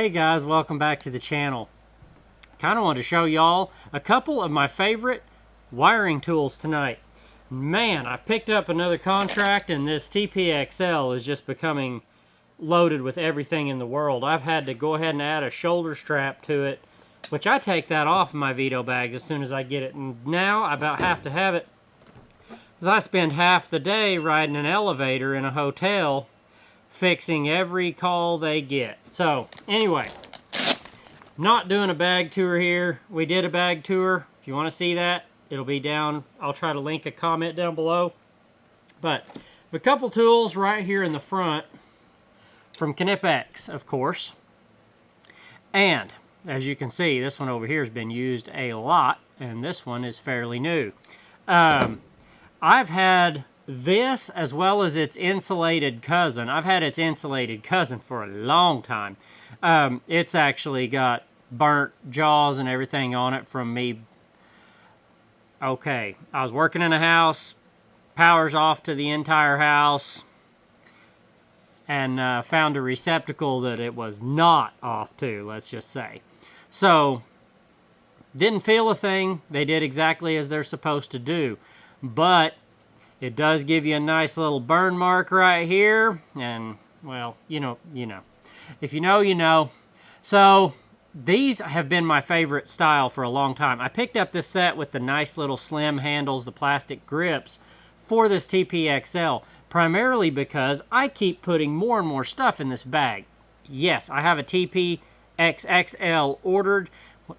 Hey guys, welcome back to the channel. Kind of want to show y'all a couple of my favorite wiring tools tonight. Man, I've picked up another contract and this TPXL is just becoming loaded with everything in the world. I've had to go ahead and add a shoulder strap to it, which I take that off of my Vito bag as soon as I get it. And now I about have to have it because I spend half the day riding an elevator in a hotel fixing every call they get. So anyway, not doing a bag tour here. We did a bag tour. If you want to see that, it'll be down. I'll try to link a comment down below. But a couple tools right here in the front from Knipex, of course. And as you can see, this one over here has been used a lot, and this one is fairly new. I've had this as well as its insulated cousin. I've had its insulated cousin for a long time. It's actually got burnt jaws and everything on it from me. Okay, I was working in a house, power's off to the entire house, and found a receptacle that it was not off to, let's just say. So, didn't feel a thing. They did exactly as they're supposed to do. But it does give you a nice little burn mark right here. And, well, you know. If you know, you know. So, these have been my favorite style for a long time. I picked up this set with the nice little slim handles, the plastic grips, for this TPXL. Primarily because I keep putting more and more stuff in this bag. Yes, I have a TPXXL ordered.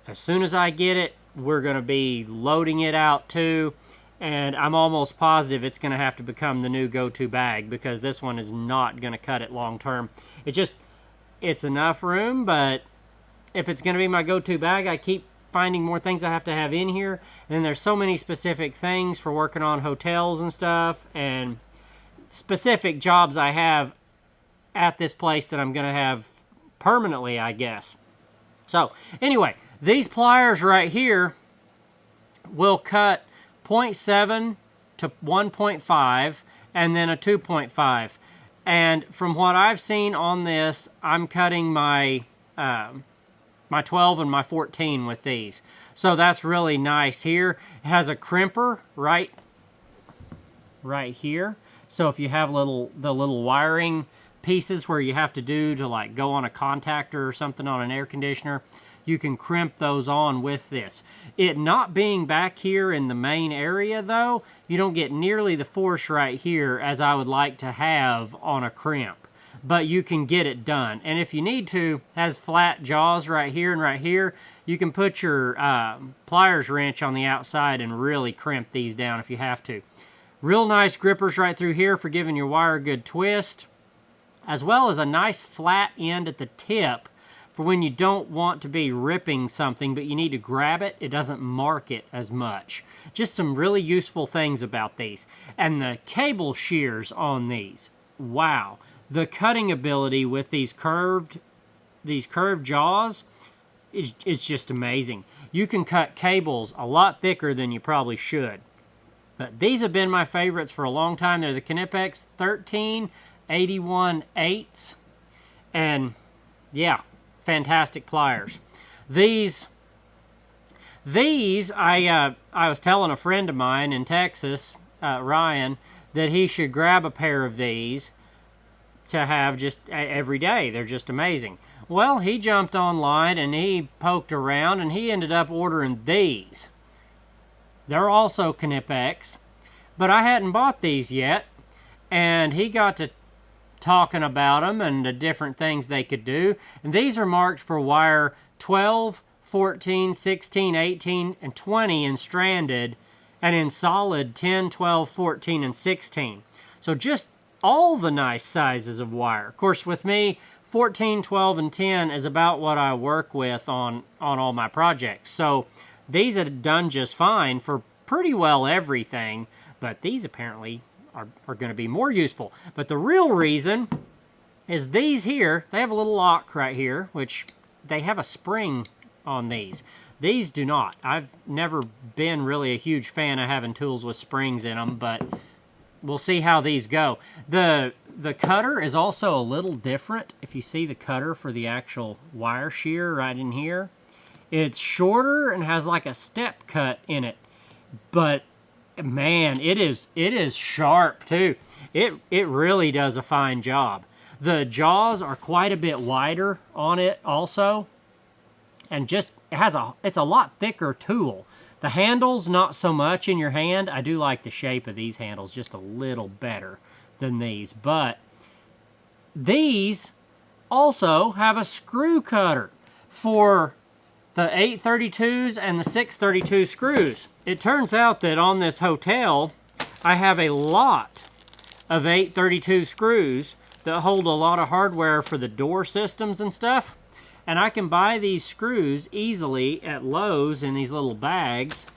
As soon as I get it, we're going to be loading it out too. And I'm almost positive it's going to have to become the new go-to bag because this one is not going to cut it long term. It's enough room, but if it's going to be my go-to bag, I keep finding more things I have to have in here. And then there's so many specific things for working on hotels and stuff, and specific jobs I have at this place that I'm going to have permanently, I guess. So, anyway, these pliers right here will cut 0.7 to 1.5 and then a 2.5. And from what I've seen on this, I'm cutting my my 12 and my 14 with these. So that's really nice here. It has a crimper right here. So if you have the little wiring pieces where you have to do to like go on a contactor or something on an air conditioner, you can crimp those on with this. It not being back here in the main area though, you don't get nearly the force right here as I would like to have on a crimp. But you can get it done. And if you need to, it has flat jaws right here and right here. You can put your pliers wrench on the outside and really crimp these down if you have to. Real nice grippers right through here for giving your wire a good twist, as well as a nice flat end at the tip for when you don't want to be ripping something, but you need to grab it. It doesn't mark it as much. Just some really useful things about these. And the cable shears on these, wow. The cutting ability with these curved jaws is just amazing. You can cut cables a lot thicker than you probably should. But these have been my favorites for a long time. They're the Knipex 1381/8s. And yeah, fantastic pliers. These I was telling a friend of mine in Texas, Ryan, that he should grab a pair of these to have just every day. They're just amazing. Well, he jumped online and he poked around and he ended up ordering these. They're also Knipex, but I hadn't bought these yet, and he got to talking about them and the different things they could do. And these are marked for wire 12, 14, 16, 18, and 20 in stranded, and in solid 10, 12, 14, and 16. So just all the nice sizes of wire. Of course, with me, 14, 12, and 10 is about what I work with on all my projects. So these have done just fine for pretty well everything, but these apparently are going to be more useful. But the real reason is these here, they have a little lock right here, which they have a spring on these. These do not. I've never been really a huge fan of having tools with springs in them, but we'll see how these go. The the cutter is also a little different. If you see the cutter for the actual wire shear right in here, it's shorter and has like a step cut in it. But man, it is sharp too. It really does a fine job. The jaws are quite a bit wider on it also, and just it's a lot thicker tool. The handles, not so much in your hand. I do like the shape of these handles just a little better than these, but these also have a screw cutter for the 832s and the 632 screws. It turns out that on this hotel, I have a lot of 832 screws that hold a lot of hardware for the door systems and stuff. And I can buy these screws easily at Lowe's in these little bags.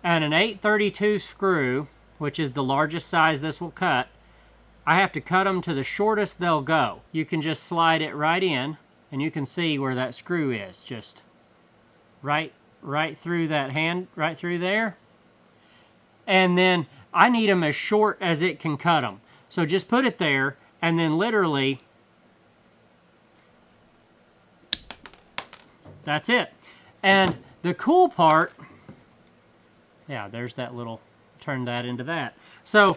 And an 832 screw, which is the largest size this will cut, I have to cut them to the shortest they'll go. You can just slide it right in, and you can see where that screw is. Just right through that hand, right through there. And then I need them as short as it can cut them. So just put it there, and then literally, that's it. And the cool part, yeah, there's that little, turn that into that. So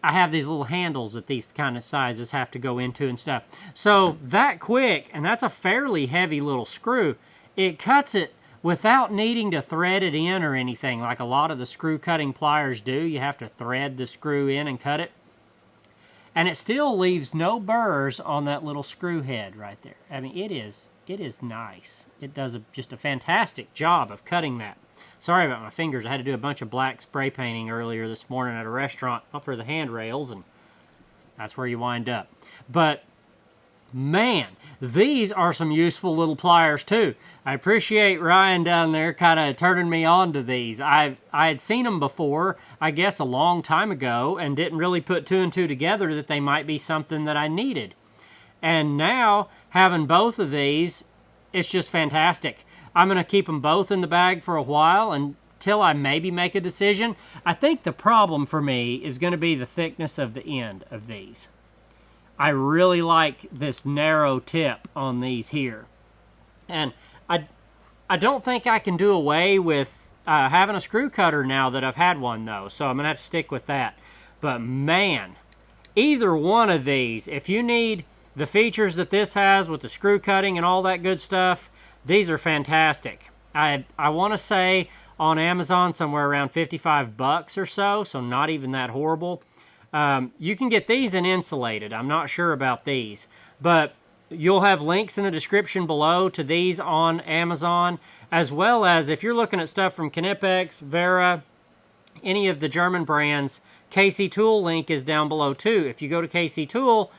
I have these little handles that these kind of sizes have to go into and stuff. So that quick, and that's a fairly heavy little screw, it cuts it without needing to thread it in or anything like a lot of the screw cutting pliers do. You have to thread the screw in and cut it. And it still leaves no burrs on that little screw head right there. I mean, it is nice. It does just a fantastic job of cutting that. Sorry about my fingers. I had to do a bunch of black spray painting earlier this morning at a restaurant for the handrails, and that's where you wind up. But man, these are some useful little pliers too. I appreciate Ryan down there kind of turning me on to these. I had seen them before, I guess a long time ago, and didn't really put two and two together that they might be something that I needed. And now, having both of these, it's just fantastic. I'm going to keep them both in the bag for a while until I maybe make a decision. I think the problem for me is going to be the thickness of the end of these. I really like this narrow tip on these here. And I don't think I can do away with having a screw cutter now that I've had one, though. So I'm going to have to stick with that. But man, either one of these, if you need the features that this has with the screw cutting and all that good stuff, these are fantastic. I want to say on Amazon somewhere around 55 bucks or so, so not even that horrible. You can get these in insulated. I'm not sure about these, but you'll have links in the description below to these on Amazon, as well as if you're looking at stuff from Knipex, Wera, any of the German brands, KC Tool link is down below too. If you go to KC Tool,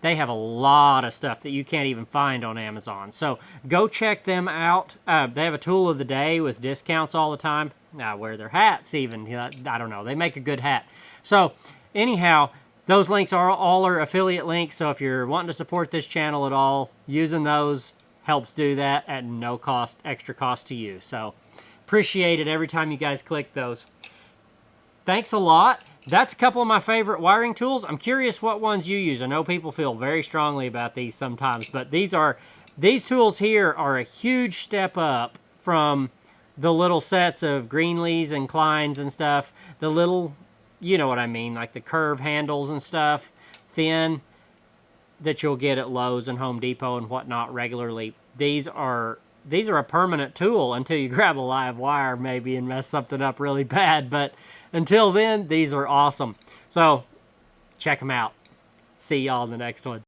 they have a lot of stuff that you can't even find on Amazon. So go check them out. They have a tool of the day with discounts all the time. I wear their hats even. I don't know. They make a good hat. So anyhow, those links are all affiliate links. So if you're wanting to support this channel at all, using those helps do that at no cost, extra cost to you. So appreciate it every time you guys click those. Thanks a lot. That's a couple of my favorite wiring tools. I'm curious what ones you use. I know people feel very strongly about these sometimes, but these tools here are a huge step up from the little sets of Greenlees and Kleins and stuff. The little, you know what I mean, like the curve handles and stuff, thin, that you'll get at Lowe's and Home Depot and whatnot regularly. These are a permanent tool until you grab a live wire maybe and mess something up really bad. But until then, these are awesome. So check them out. See y'all in the next one.